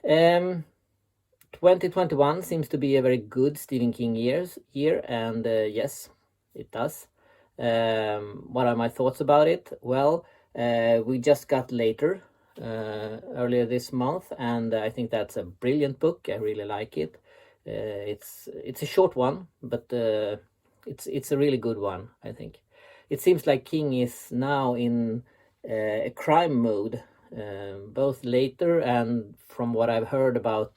Um, 2021 seems to be a very good Stephen King year, and yes, it does. What are my thoughts about it? Well, we just got later earlier this month, and I think that's a brilliant book. I really like it. It's a short one, but it's a really good one, I think. It seems like King is now in a crime mode, both later and from what I've heard about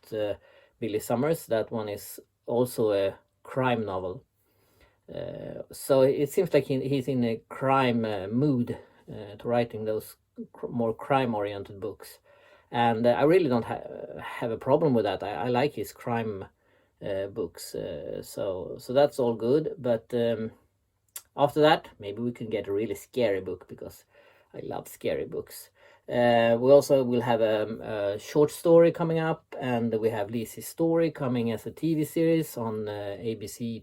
Billy Summers, that one is also a crime novel. So it seems like he's in a crime mood to writing those more crime-oriented books, and I really don't have a problem with that. I like his crime books, so that's all good. But after that, maybe we can get a really scary book, because I love scary books. We also will have a short story coming up, and we have Lizzie's story coming as a TV series on ABC.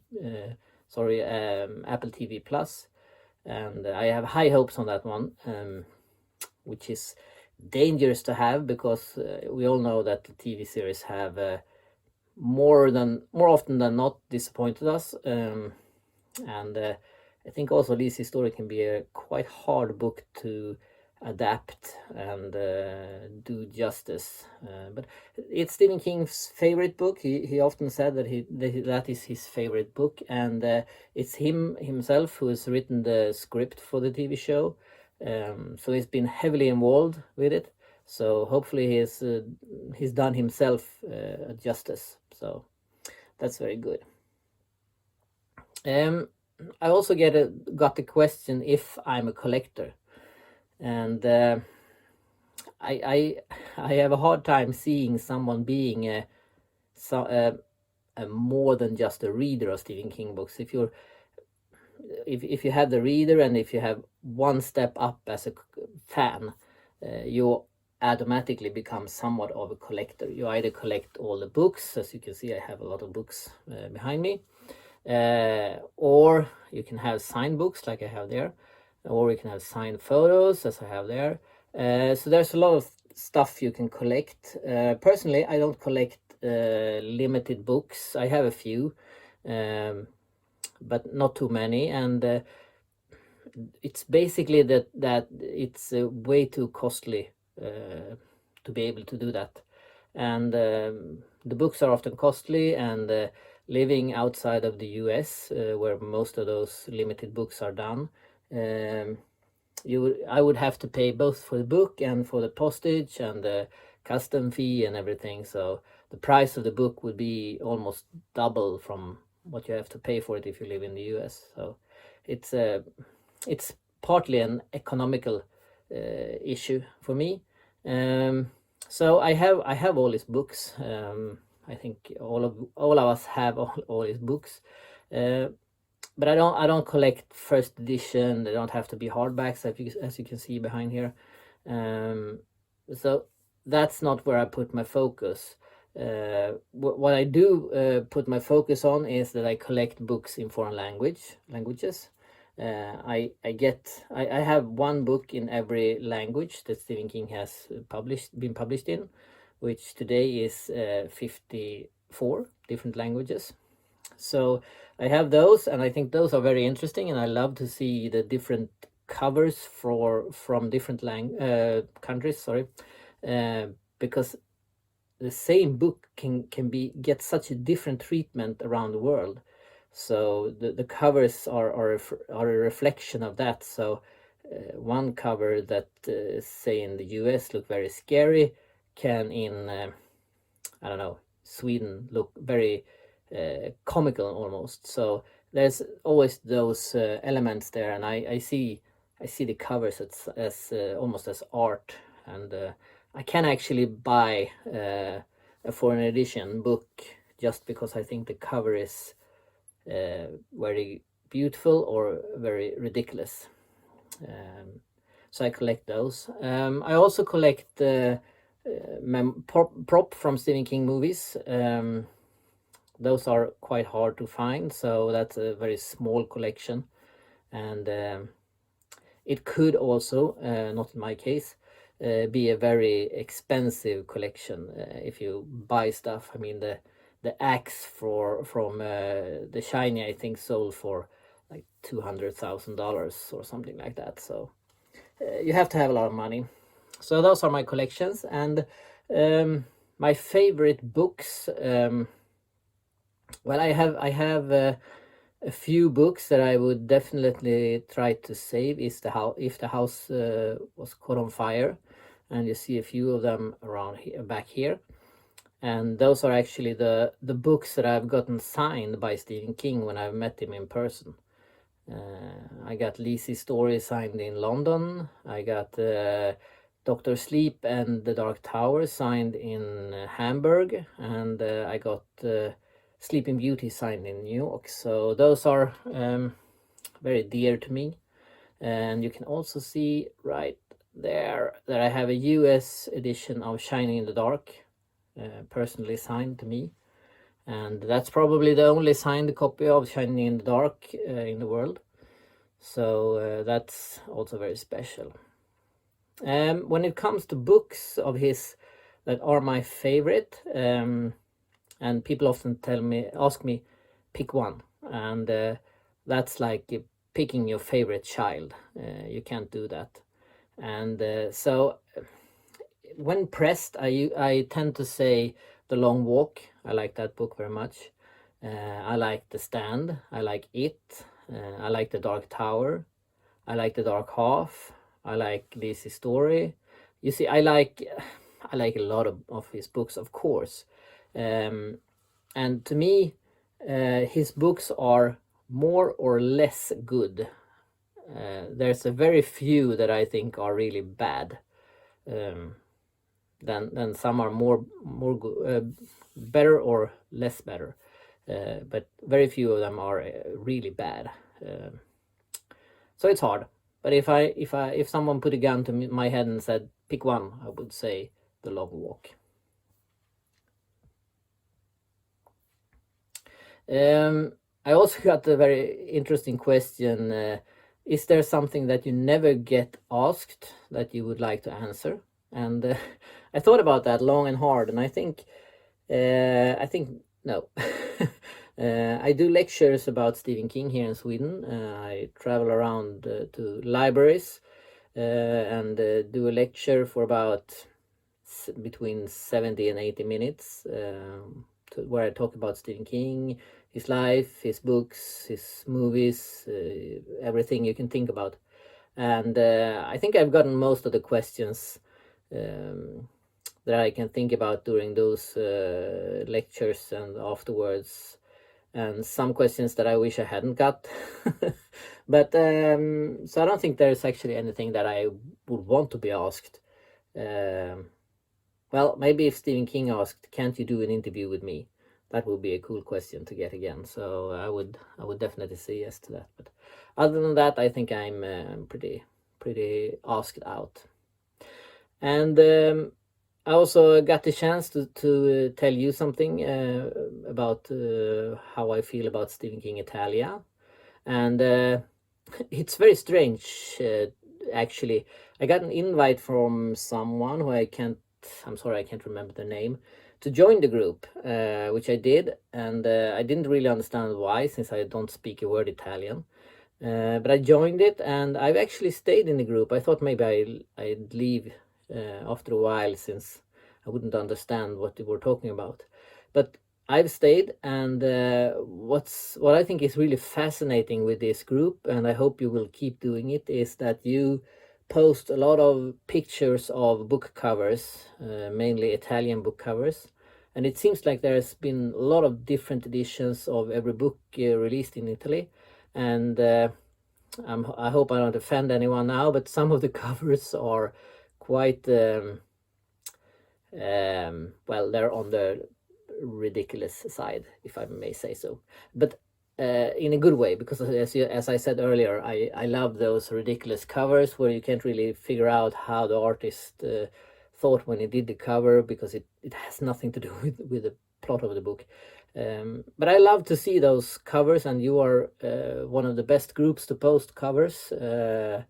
Apple TV Plus, and I have high hopes on that one, which is dangerous to have, because we all know that the TV series have more often than not disappointed us, and I think also Lizzie's story can be a quite hard book to adapt and do justice. But it's Stephen King's favorite book. He often said that is his favorite book, and it's himself who has written the script for the TV show. So he's been heavily involved with it. So hopefully he's done himself justice. So that's very good. I also got the question if I'm a collector, and I have a hard time seeing someone being a more than just a reader of Stephen King books. If you have the reader, and if you have one step up as a fan, you automatically become somewhat of a collector. You either collect all the books, as you can see, I have a lot of books behind me, or you can have signed books like I have there, or you can have signed photos as I have there. So there's a lot of stuff you can collect. Personally, I don't collect limited books. I have a few, but not too many, and it's basically that it's way too costly to be able to do that, and the books are often costly, and living outside of the US, where most of those limited books are done, I would have to pay both for the book and for the postage and the custom fee and everything. So the price of the book would be almost double from what you have to pay for it if you live in the US. So it's partly an economical issue for me. So I have all his books. I think all of us have all his books. But I don't collect first edition. They don't have to be hardbacks, as you can see behind here. So that's not where I put my focus. What I do put my focus on is that I collect books in foreign languages. I have one book in every language that Stephen King has been published in, which today is 54 different languages. So I have those, and I think those are very interesting, and I love to see the different covers from different countries. Sorry, because the same book can get such a different treatment around the world. So the covers are a reflection of that. So one cover that say in the US look very scary can in I don't know, Sweden look very comical almost. So there's always those elements there, and I see the covers as almost as art, and I can actually buy a foreign edition book just because I think the cover is very beautiful or very ridiculous. So I collect those. I also collect prop from Stephen King movies. Those are quite hard to find, so that's a very small collection, and it could also, not in my case, be a very expensive collection if you buy stuff. I mean, the axe from the shiny, I think, sold for like $200,000 or something like that. So you have to have a lot of money. So those are my collections, and my favorite books. Well, I have a few books that I would definitely try to save. Is the house if the house was caught on fire, and you see a few of them around here, back here. And those are actually the books that I've gotten signed by Stephen King when I've met him in person. I got Lizzie's Story signed in London. I got Dr. Sleep and the Dark Tower signed in Hamburg, and I got Sleeping Beauty signed in New York. So those are very dear to me. And you can also see right there that I have a US edition of Shining in the Dark, personally signed to me. And that's probably the only signed copy of Shining in the Dark in the world. So that's also very special. When it comes to books of his that are my favorite, and people often ask me, pick one. And that's like picking your favorite child. You can't do that. And so when pressed, I tend to say The Long Walk. I like that book very much. I like The Stand. I like It. I like The Dark Tower. I like The Dark Half. I like Lizzie's Story. You see, I like a lot of his books, of course. And to me, his books are more or less good. There's a very few that I think are really bad. Then some are more better or less better, but very few of them are really bad. So it's hard. But if someone put a gun to my head and said pick one, I would say The Long Walk. I also got a very interesting question. Is there something that you never get asked that you would like to answer? And I thought about that long and hard, and I think no. I do lectures about Stephen King here in Sweden. I travel around to libraries and do a lecture for about between 70 and 80 minutes where I talk about Stephen King, his life, his books, his movies, everything you can think about. And I think I've gotten most of the questions that I can think about during those lectures and afterwards, and some questions that I wish I hadn't got. But so I don't think there's actually anything that I would want to be asked. Well, maybe if Stephen King asked, can't you do an interview with me? That would be a cool question to get again. So I would definitely say yes to that. But other than that, I think I'm pretty asked out. And I also got the chance to tell you something about how I feel about Stephen KingItalia. And it's very strange, actually. I got an invite from someone who I'm sorry, I can't remember the name, to join the group, which I did. And I didn't really understand why, since I don't speak a word Italian. But I joined it, and I've actually stayed in the group. I thought maybe I'd leave after a while, since I wouldn't understand what they were talking about. But I've stayed, and what I think is really fascinating with this group, and I hope you will keep doing it, is that you post a lot of pictures of book covers, mainly Italian book covers. And it seems like there's been a lot of different editions of every book released in Italy. And I hope I don't offend anyone now, but some of the covers are quite well, they're on the ridiculous side, if I may say so, but in a good way, because as I said earlier, I love those ridiculous covers where you can't really figure out how the artist thought when he did the cover, because it has nothing to do with the plot of the book. But I love to see those covers, and you are one of the best groups to post covers that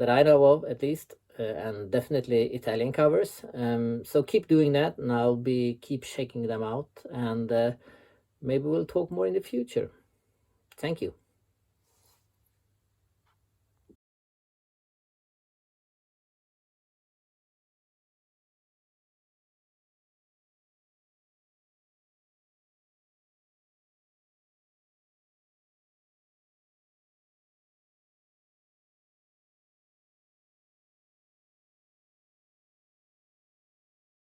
I know of, at least. and definitely Italian covers. So keep doing that, and I'll keep checking them out, and maybe we'll talk more in the future. Thank you.